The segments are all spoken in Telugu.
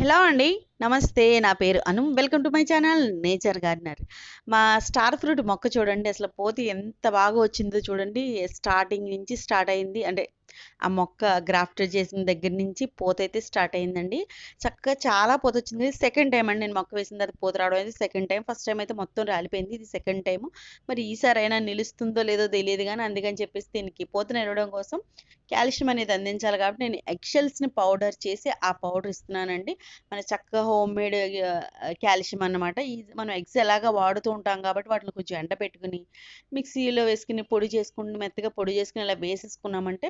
హలో అండి. నమస్తే. నా పేరు Anu. Welcome to my channel nature gardener. మా స్టార్ ఫ్రూట్ మొక్క చూడండి అసలు పోతి ఎంత బాగా వచ్చిందో చూడండి. స్టార్టింగ్ నుంచి స్టార్ట్ అయింది. అంటే ఆ మొక్క గ్రాఫ్టెడ్ చేసిన దగ్గర నుంచి పూతయితే స్టార్ట్ అయిందండి. చక్కగా చాలా పూతొచ్చింది. సెకండ్ టైమ్ అండి నేను మొక్క వేసిన తర్వాత పూత రావడం అనేది సెకండ్ టైమ్. ఫస్ట్ టైమ్ అయితే మొత్తం రాలిపోయింది. ఇది సెకండ్ టైము. మరి ఈసారైనా నిలుస్తుందో లేదో తెలీదు గానీ, అందుకని చెప్పేసి దీనికి పూత నిలవడం కోసం కాల్షియం అనేది అందించాలి కాబట్టి నేను ఎగ్‌షెల్స్‌ని పౌడర్ చేసి ఆ పౌడర్ ఇస్తున్నానండి. మన చక్కగా హోమ్‌మేడ్ కాల్షియం అన్నమాట. మనం ఎగ్స్ ఎలాగా వాడుతూ ఉంటాం కాబట్టి వాటిని కొంచెం ఎండబెట్టుకొని, మిక్సీలో వేసుకొని పొడి చేసుకొని మెత్తగా పొడి చేసుకొని ఇలా వేసేసుకున్నామంటే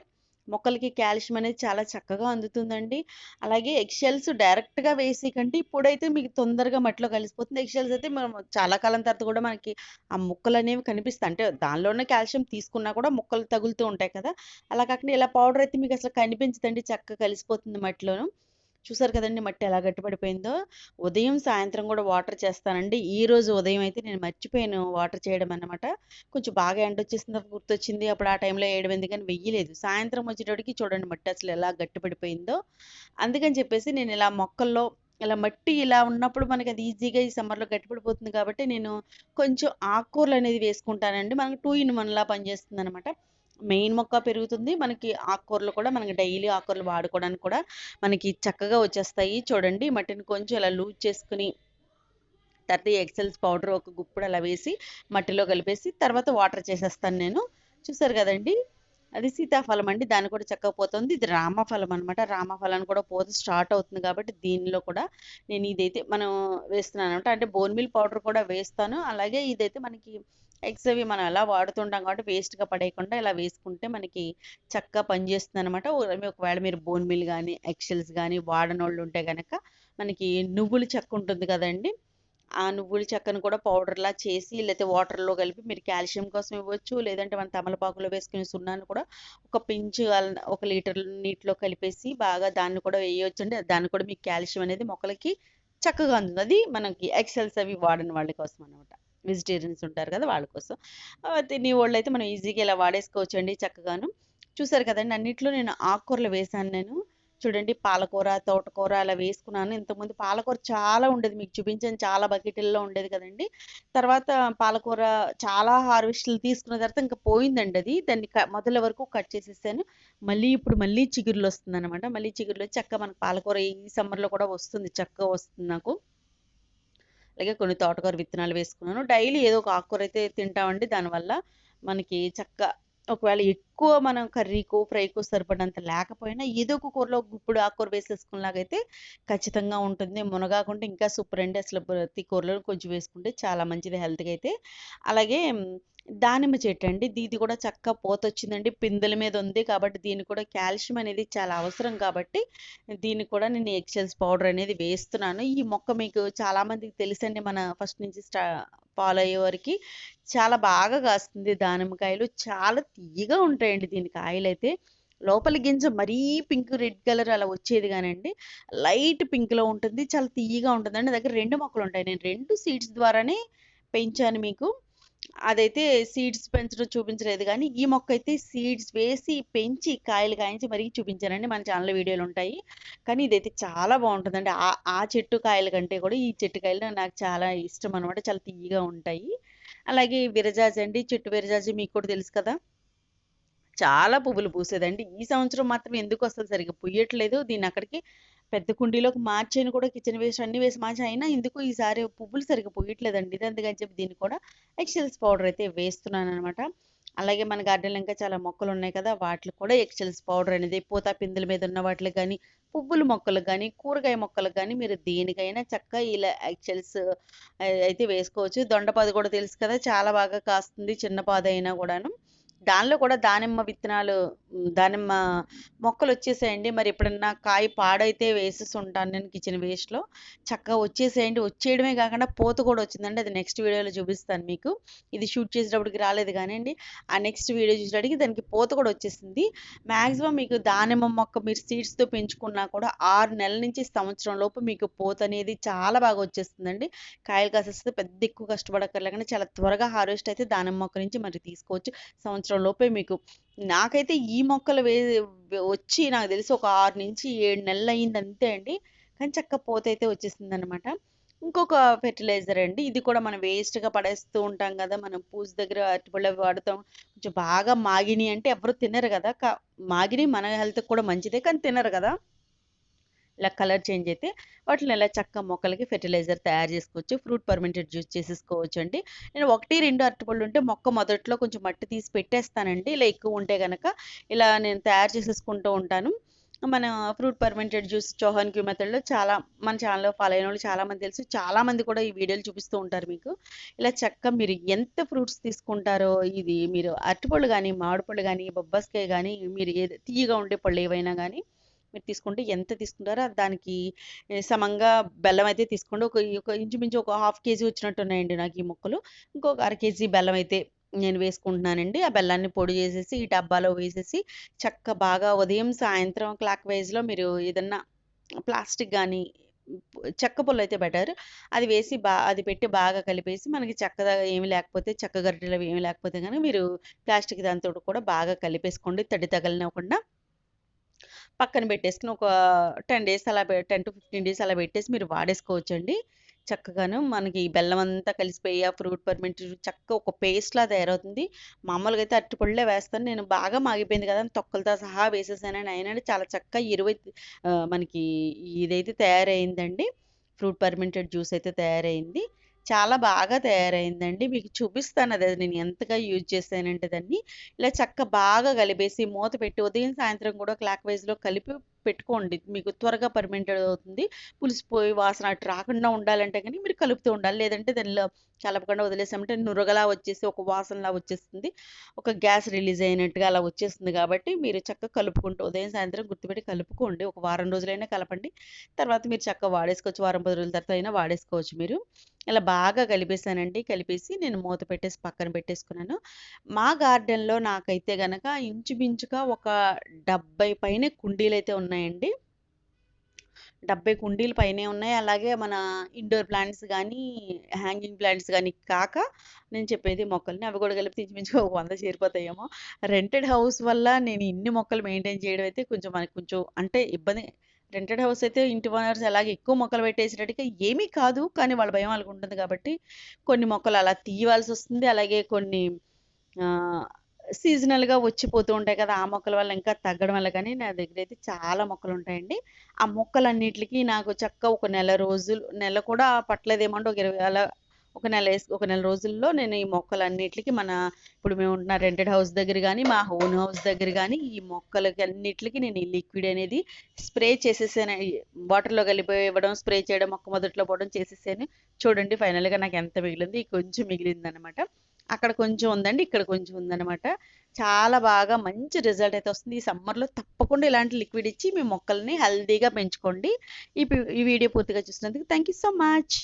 మొక్కలకి కాల్షియం అనేది చాలా చక్కగా అందుతుందండి. అలాగే ఎగ్‌షెల్స్ డైరెక్ట్‌గా వేసి కంటే ఇప్పుడైతే మీకు తొందరగా మట్టిలో కలిసిపోతుంది. ఎగ్‌షెల్స్ అయితే మనం చాలా కాలం తర్వాత కూడా మనకి ఆ ముక్కలనేవి కనిపిస్తాయి. అంటే దానిలోనే కాల్షియం తీసుకున్నా కూడా ముక్కలు తగులుతూ ఉంటాయి కదా! అలా కాకుండా ఇలా పౌడర్ అయితే మీకు అసలు కనిపించదండి. చక్కగా కలిసిపోతుంది మట్టిలోను. చూసారు కదండీ! మట్టి ఎలా గట్టిపడిపోయిందో. ఉదయం, సాయంత్రం కూడా వాటర్ చేస్తానండి. ఈరోజు ఉదయం అయితే నేను మర్చిపోయాను వాటర్ చేయడం అన్నమాట. కొంచెం బాగా ఎండొచ్చేసింది గుర్తొచ్చింది. అప్పుడు ఆ టైంలో వేయడం ఎందుకని వెయ్యలేదు. సాయంత్రం వచ్చేటప్పటికి చూడండి మట్టి అసలు ఎలా గట్టిపడిపోయిందో. అందుకని చెప్పేసి నేను ఇలా మొక్కల్లో ఇలా మట్టి ఇలా ఉన్నప్పుడు మనకి అది ఈజీగా ఈ సమ్మర్‌లో గట్టిపడిపోతుంది కాబట్టి నేను కొంచెం ఆకుకూరలనేది వేసుకుంటానండి. మనకు 2 ఇన్ 1 లా పనిచేస్తుందనమాట. మెయిన్ మొక్క పెరుగుతుంది. మనకి ఆకుకూరలు కూడా మనకి డైలీ ఆకుకూరలు వాడుకోవడానికి కూడా మనకి చక్కగా వచ్చేస్తాయి. చూడండి మట్టిని కొంచెం ఇలా లూజ్ చేసుకొని తర్వాత ఈ ఎక్సెల్స్ పౌడర్ ఒక గుప్పుడు అలా వేసి మట్టిలో కలిపేసి తర్వాత వాటర్ చేసేస్తాను నేను. చూసారు కదండీ! అది సీతాఫలం అండి. దాన్ని కూడా చక్కగా పోతుంది. ఇది రామఫలం అనమాట. రామఫలాన్ని కూడా పూత స్టార్ట్ అవుతుంది కాబట్టి దీనిలో కూడా నేను ఇదైతే మనం వేస్తున్నాననమాట. అంటే బోన్ మీల్ పౌడర్ కూడా వేస్తాను. అలాగే ఇదైతే మనకి ఎగ్స్ అవి మనం ఎలా వాడుతుంటాం కాబట్టి వేస్ట్‌గా పడేయకుండా ఇలా వేసుకుంటే మనకి చక్కగా పనిచేస్తుందనమాట. ఒకవేళ మీరు బోన్ మీల్ గానీ, ఎగ్‌షెల్స్ గానీ వాడనోళ్ళు ఉంటే గనక మనకి నువ్వుల చెక్క ఉంటుంది కదండీ! ఆ నువ్వుల చెక్కను కూడా పౌడర్‌లా చేసి లేతే వాటర్‌లో కలిపి మీరు కాల్షియం కోసం ఇవ్వచ్చు. లేదంటే మన తమలపాకులో వేసుకునే సున్నాన్ని కూడా ఒక పించు ఒక లీటర్ నీటిలో కలిపేసి బాగా దాన్ని కూడా వేయొచ్చండి. దాన్ని కూడా మీకు కాల్షియం అనేది మొక్కలకి చక్కగా అందుతుంది. అది మనకి ఎక్సెల్స్ అవి వాడని వాళ్ళ కోసం అనమాట. వెజిటేరియన్స్ ఉంటారు కదా! వాళ్ళ కోసం. తినేవోళ్ళైతే మనం ఈజీగా ఇలా వాడేసుకోవచ్చండి చక్కగాను. చూసారు కదండీ! అన్నిట్లో నేను ఆకుకూరలు వేశాను నేను. చూడండి పాలకూర, తోటకూర అలా వేసుకున్నాను. ఇంతకుముందు పాలకూర చాలా ఉండేది. మీకు చూపించాను చాలా బకెటుల్లో ఉండేది కదండీ! తర్వాత పాలకూర చాలా హార్వెస్ట్‌లు తీసుకున్న తర్వాత ఇంక పోయిందండి అది. దాన్ని మొదల వరకు కట్ చేసేసాను. మళ్ళీ ఇప్పుడు చిగుర్లొస్తుందనమాట. మళ్ళీ చిగుర్లొచ్చి చక్కగా మనకు పాలకూర ఈ సమ్మర్‌లో కూడా వస్తుంది. చక్కగా వస్తుంది నాకు. అలాగే కొన్ని తోటకూర విత్తనాలు వేసుకున్నాను. డైలీ ఏదో ఒక ఆకుకూర అయితే తింటామండి. దానివల్ల మనకి ఒకవేళ ఎక్కువ మనం కర్రీకో, ఫ్రైకో సరిపడినంత లేకపోయినా ఏదో ఒక కూరలో ఒక గుప్పుడు ఆకుకూర వేసేసుకునేలాగైతే ఖచ్చితంగా ఉంటుంది. మునగాకుంటే ఇంకా సూపర్ అండి. అసలు ప్రతి కూరలో కొంచెం వేసుకుంటే చాలా మంచిది హెల్త్‌కి అయితే. అలాగే దానిమ్మ చెట్టండి. ఇది కూడా చక్కగా పూతొచ్చిందండి. పిందెల మీద ఉంది కాబట్టి దీనికి కూడా కాల్షియం అనేది చాలా అవసరం కాబట్టి దీనికి కూడా నేను ఎగ్‌షెల్స్ పౌడర్ అనేది వేస్తున్నాను. ఈ మొక్క మీకు చాలామందికి తెలుసండి. మన ఫస్ట్ నుంచి ఫాలో అయ్యేవారికి చాలా బాగా కాస్తుంది దానిమ్మకాయలు. చాలా తియ్యగా ఉంటాయండి దీని కాయలైతే. లోపల గింజ మరీ పింక్, రెడ్ కలర్ అలా వచ్చేది గానండి. లైట్ పింక్‌లో ఉంటుంది. చాలా తియ్యగా ఉంటుందండి. నా దగ్గర 2 మొక్కలుంటాయి. నేను 2 సీడ్స్ ద్వారానే పెంచాను మీకు. అదైతే సీడ్స్ పెంచడం చూపించలేదు గానీ, ఈ మొక్కయితే సీడ్స్ వేసి, పెంచి, కాయలు కాయించి మరీ చూపించానండి. మన ఛానెల్‌లో వీడియోలుంటాయి. కానీ ఇదైతే చాలా బావుంటుందండి. ఆ చెట్టు కాయల కంటే కూడా ఈ చెట్టు కాయలు నాకు చాలా ఇష్టమనమాట. చాలా తియ్యగా ఉంటాయి. అలాగే విరజాజి అండి. చెట్టు విరజాజి మీకు కూడా తెలుసు కదా! చాలా పువ్వులు పూసేదండి. ఈ సంవత్సరం మాత్రం ఎందుకో అసలు సరిగ్గా పుయ్యట్లేదు. దీన్నక్కడికి పెద్ద కుండీలోకి మార్చాను కూడా కిచెన్ వేస్ట్ అన్నీ వేసి మార్చి అయినా ఎందుకో ఈసారి పువ్వులు సరిగ్గా పూయట్లేదండి. ఇది అందుకని చెప్పి దీన్ని కూడా ఎగ్‌షెల్స్ పౌడర్ అయితే వేస్తున్నాననమాట. అలాగే మన గార్డెన్‌లో ఇంకా చాలా మొక్కలున్నాయి కదా! వాటికి కూడా ఎగ్‌షెల్స్ పౌడర్ అనేది పూత పిందెల మీద ఉన్న వాటిలకి గానీ, పువ్వుల మొక్కలకు గానీ, కూరగాయ మొక్కలకు గానీ మీరు దేనికైనా చక్కగా ఇలా ఎగ్‌షెల్స్ అయితే వేసుకోవచ్చు. దొండపాదు కూడా తెలుసు కదా! చాలా బాగా కాస్తుంది చిన్న పాదైనా గూడాను. దానిలో కూడా దానిమ్మ మొక్కలొచ్చేసాయండి. మరి ఎప్పుడన్నా కాయ పాడైతే వేసేసుంటాను నేను కిచెన్ వేస్ట్‌లో. చక్కగా వచ్చేసాయండి. వచ్చేయడమే కాకుండా పూత కూడా వచ్చిందండి. అది నెక్స్ట్ వీడియోలో చూపిస్తాను మీకు. ఇది షూట్ చేసేటప్పటికి రాలేదు గానండి. ఆ నెక్స్ట్ వీడియో చూసేటప్పటికి దానికి పూత కూడా వచ్చేసింది. మాక్సిమం మీకు దానిమ్మ మొక్క మీరు సీడ్స్‌తో పెంచుకున్నా కూడా 6 నెలల నుంచి సంవత్సరం లోపు మీకు పూతనేది చాలా బాగా వచ్చేస్తుందండి. కాయలు కాసేస్తే పెద్ద ఎక్కువ కష్టపడక్కర్లేకుండా చాలా త్వరగా హార్వెస్ట్ అయితే దానిమ్మ మొక్క నుంచి మరి తీసుకోవచ్చు. సంవత్సరం లోపే మీకు నాకైతే ఈ మొక్కలు వచ్చి నాకు తెలిసి ఒక 6-7 నెలలయింది అంతే అండి. కానీ చక్కగా పూతయితే వచ్చేసిందనమాట. ఇంకొక ఫెర్టిలైజర్ అండి. ఇది కూడా మనం వేస్ట్‌గా పడేస్తూ ఉంటాం గదా! మనం పూజ దగ్గర అరటిపళ్ళు అవి వాడుతాం. కొంచెం బాగా మాగినియి అంటే ఎవరు తినరు గదా! మాగినియి మన హెల్త్‌కి కూడా మంచిదే. కానీ తినరు గదా! ఇలా కలర్ చేంజ్ అయితే వాటిని ఇలా చక్కగా మొక్కలకి ఫెర్టిలైజర్ తయారు చేసుకోవచ్చు. ఫ్రూట్ ఫర్మెంటెడ్ జ్యూస్ చేసేసుకోవచ్చండి. నేను 1, 2 అరటిపళ్ళు ఉంటే మొక్క మొదట్లో కొంచెం మట్టి తీసి పెట్టేస్తానండి. ఇలా ఎక్కువ ఉంటే గనక ఇలా నేను తయారు చేసేసుకుంటూ ఉంటాను. మన fruit fermented juice Chauhan Q మెథడ్‌లో చాలా మన ఛానెల్‌లో ఫాలో అయినోళ్ళు చాలామంది తెలుసు. చాలామంది కూడా ఈ వీడియోలు చూపిస్తూ ఉంటారు మీకు. ఇలా చక్కగా మీరు ఎంత ఫ్రూట్స్ తీసుకుంటారో ఇది మీరు అరటిపళ్ళు గానీ, మామిడి పళ్ళు గానీ, బొబ్బాస్కాయ గానీ, మీరు ఏది తియ్యగా ఉండే పళ్ళు ఏవైనా గానీ మీరు తీసుకుంటే ఎంత తీసుకుంటారో దానికి సమంగా బెల్లం అయితే తీసుకోండి. ఒక ఇంచుమించు ఒక హాఫ్ కేజీ వచ్చినట్టున్నాయండి నాకు ఈ ముక్కలు. ఇంకొక అర కేజీ బెల్లం అయితే నేను వేసుకుంటున్నానండి. ఆ బెల్లాన్ని పొడి చేసేసి ఈ డబ్బాలో వేసేసి బాగా ఉదయం, సాయంత్రం క్లాక్ వైస్‌లో మీరు ఏదన్నా ప్లాస్టిక్ గానీ, చెక్క పుల్లయితే బెటర్. అది వేసి అది పెట్టి బాగా కలిపేసి మనకి ఏమి లేకపోతే చెక్క గరిటెలవి ఏమి లేకపోతే గనక మీరు ప్లాస్టిక్ దానితోటి కూడా బాగా కలిపేసుకోండి తడి తగలనివ్వకుండా. పక్కన పెట్టేసుకొని ఒక 10 డేస్ అలా పెట్టేసి మీరు వాడేసుకోవచ్చండి. చక్కగాను మనకి ఈ బెల్లం అంతా కలిసిపోయి ఆ ఫ్రూట్ ఫర్మెంట్ చక్కగా ఒక పేస్ట్‌లా తయారవుతుంది. మామూలుగా అయితే అరటిపళ్ళే వేస్తాను. నేను బాగా మాగిపోయింది కదా! అని తొక్కలతో సహా వేసేసానండి. అయినా చాలా చక్కగా మనకి ఇదైతే తయారయిందండి. ఫ్రూట్ ఫర్మెంటెడ్ జ్యూస్ అయితే తయారయింది. చాలా బాగా తయారయిందండి. మీకు చూపిస్తాను అది నేను ఎంతగా యూజ్ చేశానంటే దాన్ని. ఇలా బాగా కలిపేసి మూత పెట్టి ఉదయం, సాయంత్రం కూడా క్లాక్ వైస్‌లో కలిపి పెట్టుకోండి. మీకు త్వరగా ఫర్మెంటెడ్ అవుతుంది. పులిసిపోయి వాసన అటు రాకుండా ఉండాలంటే గనుక మీరు కలుపుతూ ఉండాలి. లేదంటే దానిలో కలపకుండా వదిలేసామంటే నురగలా వచ్చేసి ఒక వాసనలా వచ్చేస్తుంది. ఒక గ్యాస్ రిలీజ్ అయినట్టుగా అలా వచ్చేస్తుంది కాబట్టి మీరు చక్కగా కలుపుకుంటూ ఉదయం, సాయంత్రం గుర్తుపెట్టి కలుపుకోండి. ఒక వారం రోజులైనా కలపండి. తర్వాత మీరు చక్కగా వాడేసుకోవచ్చు. వారం, 10 రోజుల తర్వాత అయినా వాడేసుకోవచ్చు మీరు. ఇలా బాగా కలిపేసానండి. కలిపేసి నేను మూత పెట్టేసి పక్కన పెట్టేసుకున్నాను. మా గార్డెన్‌లో నాకైతే గనక ఇంచుమించుగా ఒక 70 పైనే కుండీలైతే ఉన్నాయండి. 70 కుండీలు పైనే ఉన్నాయి. అలాగే మన ఇండోర్ ప్లాంట్స్ గానీ, హ్యాంగింగ్ ప్లాంట్స్ గానీ కాక నేను చెప్పేది మొక్కల్ని. అవి కూడా కలిపితే ఇంచుమించుగా ఒక 100 చేరిపోతాయేమో. రెంటెడ్ హౌస్ వల్ల నేను ఇన్ని మొక్కలు మెయింటైన్ చేయడం అయితే మనకి కొంచెం అంటే ఇబ్బంది. రెంటెడ్ హౌస్ అయితే ఇంటి ఓనర్స్ ఎలాగో ఎక్కువ మొక్కలు పెట్టేసేటట్టుగా ఏమీ కాదు. కానీ వాళ్ళ భయం వాళ్ళకుంటుంది కాబట్టి కొన్ని మొక్కలు అలా తీయవలసొస్తుంది. అలాగే కొన్ని ఆహ్, సీజనల్‌గా వచ్చిపోతూ ఉంటాయి కదా! ఆ మొక్కల వల్ల ఇంకా తగ్గడం వల్ల కానీ నా దగ్గరైతే చాలా మొక్కలుంటాయండి. ఆ మొక్కలన్నిట్లికి నాకు ఒక నెల రోజులు నెల కూడా పట్టలేదేమో అంటే ఒక 20 అలా ఒక నెల రోజుల్లో నేను ఈ మొక్కలన్నిట్లికి ఇప్పుడు మేము ఉంటున్న రెంటెడ్ హౌస్ దగ్గర గానీ, మా ఓన్ హౌస్ దగ్గర గానీ, ఈ మొక్కలకి అన్నిట్లికి నేను ఈ లిక్విడ్ అనేది స్ప్రే చేసేసాను. వాటర్‌లో కలిపి ఇవ్వడం, స్ప్రే చేయడం, మొక్క మొదట్లో పోవడం చేసేసాను. చూడండి ఫైనల్‌గా నాకెంత మిగిలింది. కొంచెం మిగిలిందనమాట. అక్కడ కొంచెం ఉందండి. ఇక్కడ కొంచెం ఉందనమాట. చాలా బాగా మంచి రిజల్ట్ అయితే వస్తుంది. ఈ సమ్మర్‌లో తప్పకుండా ఇలాంటి లిక్విడ్ ఇచ్చి మీ మొక్కల్ని హెల్తీగా పెంచుకోండి. ఈ వీడియో పూర్తిగా చూసినందుకు థాంక్ యూ సో మచ్.